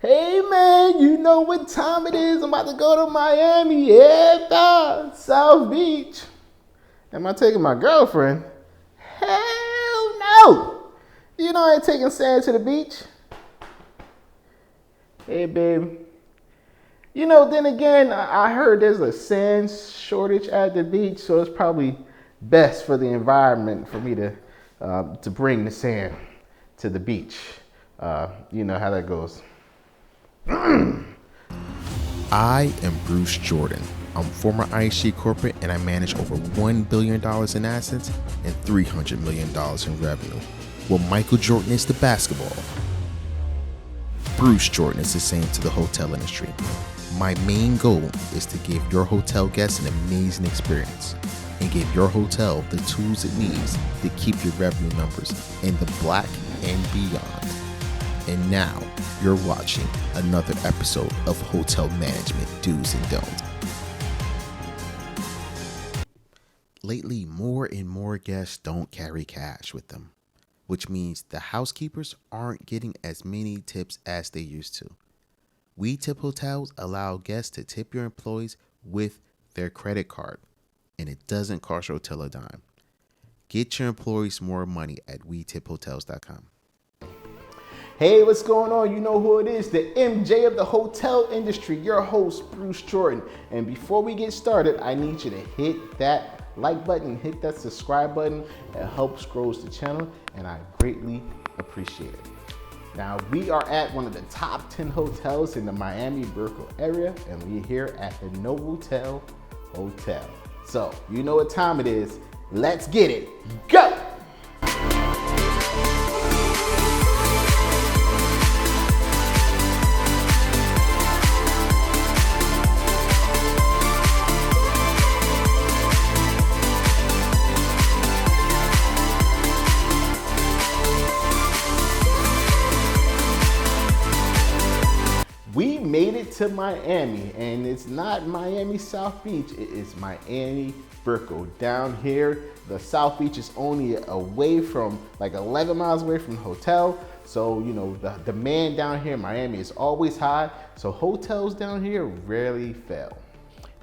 Hey man, you know what time it is? I'm about to go to Miami, yeah, South Beach. Am I taking my girlfriend? Hell no! You know I ain't taking sand to the beach. Hey babe. You know, then again, I heard there's a sand shortage at the beach, so it's probably best for the environment for me to bring the sand to the beach. You know how that goes. I am Bruce Jordan. I'm former IHG corporate and I manage over $1 billion in assets and $300 million in revenue. Well, Michael Jordan is the basketball. Bruce Jordan is the same to the hotel industry. My main goal is to give your hotel guests an amazing experience and give your hotel the tools it needs to keep your revenue numbers in the black and beyond. And now you're watching another episode of Hotel Management Do's and Don'ts. Lately, more and more guests don't carry cash with them, which means the housekeepers aren't getting as many tips as they used to. We Tip Hotels allow guests to tip your employees with their credit card, and it doesn't cost your hotel a dime. Get your employees more money at wetiphotels.com. Hey, what's going on? You know who it is, the MJ of the hotel industry, your host, Bruce Jordan. And before we get started, I need you to hit that like button, hit that subscribe button. It helps grows the channel, and I greatly appreciate it. Now, we are at one of the top 10 hotels in the Miami Brickell area, and we're here at the Novotel Hotel. So, you know what time it is. Let's get it. Go! We made it to Miami, and it's not Miami South Beach, it is Miami Brickell. Down here, the South Beach is only away from, like 11 miles away from the hotel. So, you know, the demand down here in Miami is always high. So hotels down here rarely fail.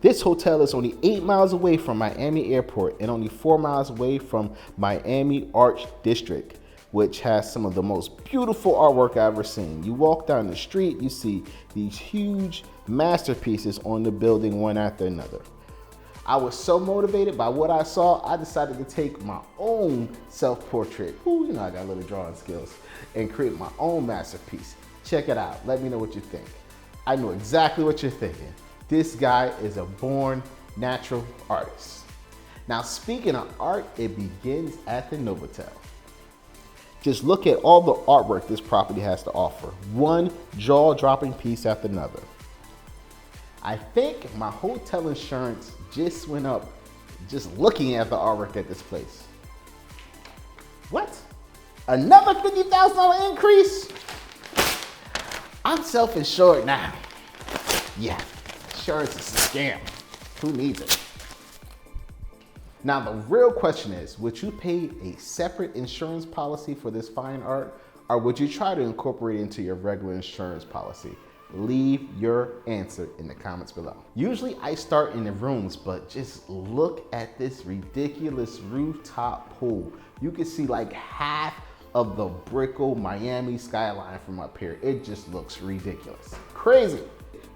This hotel is only 8 miles away from Miami Airport and only 4 miles away from Miami Arch District, which has some of the most beautiful artwork I've ever seen. You walk down the street, you see these huge masterpieces on the building one after another. I was so motivated by what I saw, I decided to take my own self-portrait. Ooh, you know I got a little drawing skills, and create my own masterpiece. Check it out, let me know what you think. I know exactly what you're thinking. This guy is a born natural artist. Now, speaking of art, it begins at the Novotel. Just look at all the artwork this property has to offer. One jaw-dropping piece after another. I think my hotel insurance just went up just looking at the artwork at this place. What? Another $50,000 increase? I'm self-insured now. Yeah, insurance is a scam. Who needs it? Now, the real question is, would you pay a separate insurance policy for this fine art, or would you try to incorporate it into your regular insurance policy? Leave your answer in the comments below. Usually I start in the rooms, but just look at this ridiculous rooftop pool. You can see like half of the Brickell Miami skyline from up here. It just looks ridiculous. Crazy.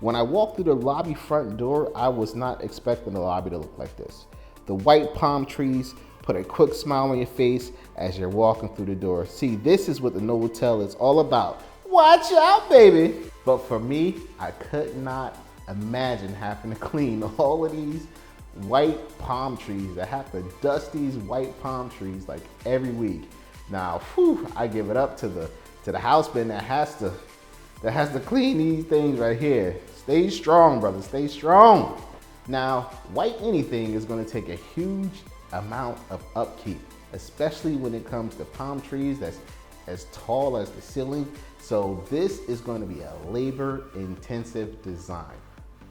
When I walked through the lobby front door, I was not expecting the lobby to look like this. The white palm trees put a quick smile on your face as you're walking through the door. See, this is what the Novotel is all about. Watch out, baby. But for me, I could not imagine having to clean all of these white palm trees. I have to dust these white palm trees like every week. Now, I give it up to the houseman that has to clean these things right here. Stay strong, brother, stay strong. Now, white anything is going to take a huge amount of upkeep, especially when it comes to palm trees that's as tall as the ceiling. So this is going to be a labor-intensive design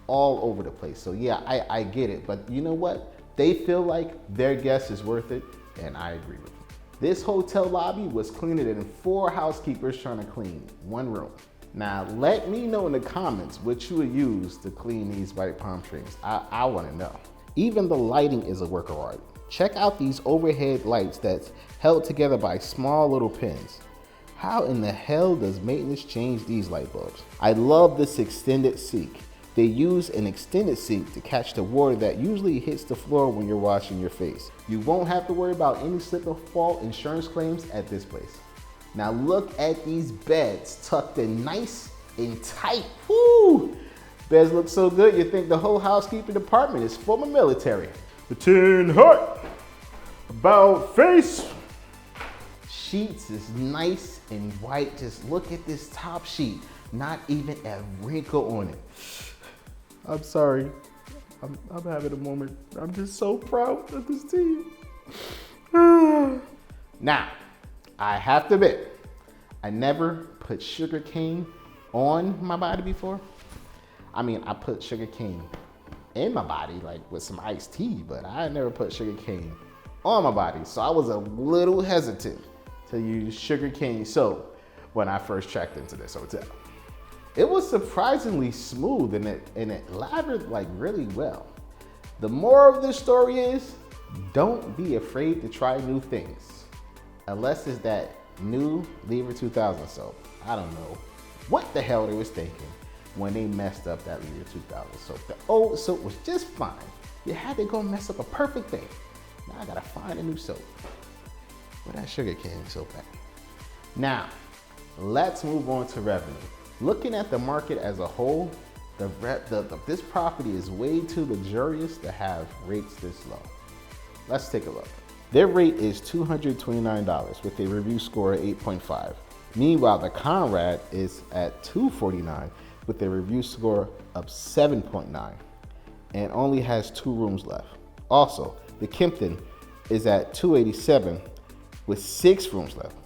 all over the place. So yeah, I get it, but you know what? They feel like their guest is worth it, and I agree with them. This hotel lobby was cleaner than 4 housekeepers trying to clean one room. Now, let me know in the comments what you would use to clean these white palm trees. I want to know. Even the lighting is a work of art. Check out these overhead lights that's held together by small little pins. How in the hell does maintenance change these light bulbs? I love this extended sink. They use an extended sink to catch the water that usually hits the floor when you're washing your face. You won't have to worry about any slip or fall insurance claims at this place. Now look at these beds tucked in nice and tight. Woo! Beds look so good you think the whole housekeeping department is former military. The tin hut, about face. Sheets is nice and white. Just look at this top sheet. Not even a wrinkle on it. I'm sorry. I'm having a moment. I'm just so proud of this team. Now, I have to admit, I never put sugar cane on my body before. I mean, I put sugar cane in my body, like with some iced tea, but I never put sugar cane on my body. So I was a little hesitant to use sugar cane soap when I first checked into this hotel. It was surprisingly smooth and it lathered like really well. The moral of this story is, don't be afraid to try new things. Unless it's that new Lever 2000 soap. I don't know what the hell they was thinking when they messed up that Lever 2000 soap. The old soap was just fine. You had to go mess up a perfect thing. Now I gotta find a new soap. Where that sugar cane soap at? Now, let's move on to revenue. Looking at the market as a whole, this property is way too luxurious to have rates this low. Let's take a look. Their rate is $229 with a review score of 8.5. Meanwhile, the Conrad is at $249 with a review score of 7.9 and only has 2 rooms left. Also, the Kimpton is at $287 with 6 rooms left.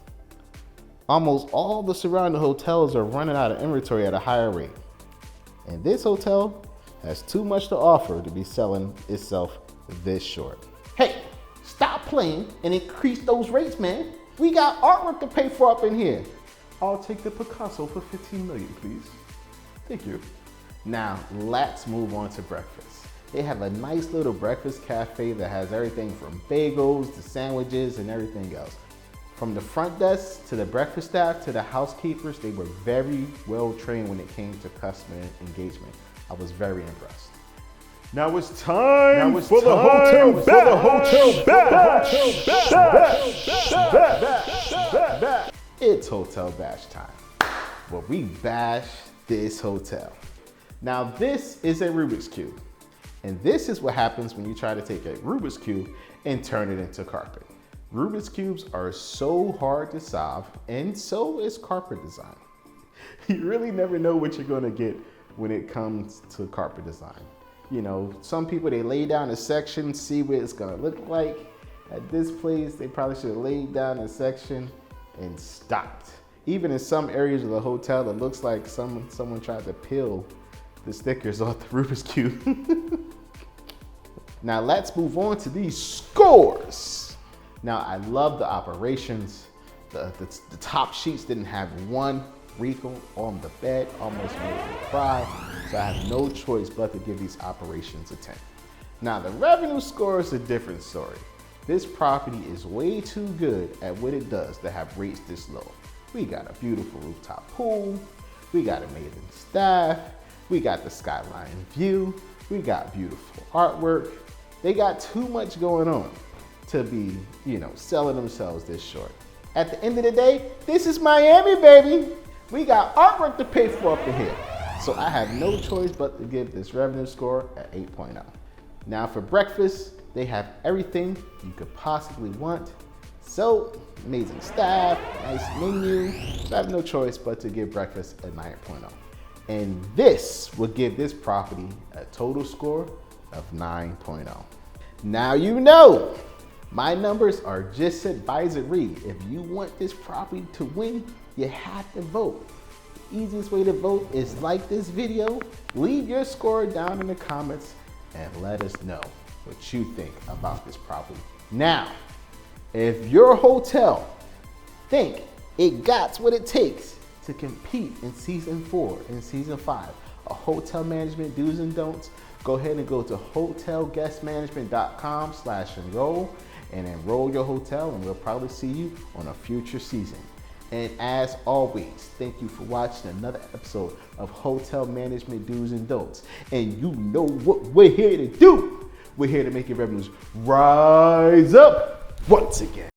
Almost all the surrounding hotels are running out of inventory at a higher rate. And this hotel has too much to offer to be selling itself this short. Hey, stop playing and increase those rates, man. We got artwork to pay for up in here. I'll take the Picasso for $15 million, please. Thank you. Now, let's move on to breakfast. They have a nice little breakfast cafe that has everything from bagels to sandwiches and everything else. From the front desk to the breakfast staff to the housekeepers, they were very well trained when it came to customer engagement. I was very impressed. Now it's time for the hotel bash. It's hotel bash time. Well, we bash this hotel. Now this is a Rubik's Cube. And this is what happens when you try to take a Rubik's Cube and turn it into carpet. Rubik's Cubes are so hard to solve, and so is carpet design. You really never know what you're gonna get when it comes to carpet design. You know, some people, they lay down a section, see what it's gonna look like. At this place, they probably should have laid down a section and stopped. Even in some areas of the hotel, it looks like someone tried to peel the stickers off the Rubik's Cube. Now let's move on to these scores. Now, I love the operations. The top sheets didn't have one wrinkle on the bed, almost made me cry. So I have no choice but to give these operations a 10. Now, the revenue score is a different story. This property is way too good at what it does to have rates this low. We got a beautiful rooftop pool. We got amazing staff. We got the skyline view. We got beautiful artwork. They got too much going on to be, selling themselves this short. At the end of the day, this is Miami, baby. We got artwork to pay for up in here. So I have no choice but to give this revenue score an 8.0. Now for breakfast, they have everything you could possibly want. So amazing staff, nice menu. So I have no choice but to give breakfast a 9.0. And this will give this property a total score of 9.0. Now you know. My numbers are just advisory. If you want this property to win, you have to vote. The easiest way to vote is like this video, leave your score down in the comments, and let us know what you think about this property. Now, if your hotel think it got what it takes to compete in season 4 and season 5 of Hotel Management Do's and Don'ts, go ahead and go to hotelguestmanagement.com/enroll and enroll your hotel, and we'll probably see you on a future season. And as always, thank you for watching another episode of Hotel Management Do's and Don'ts. And you know what we're here to do. We're here to make your revenues rise up once again.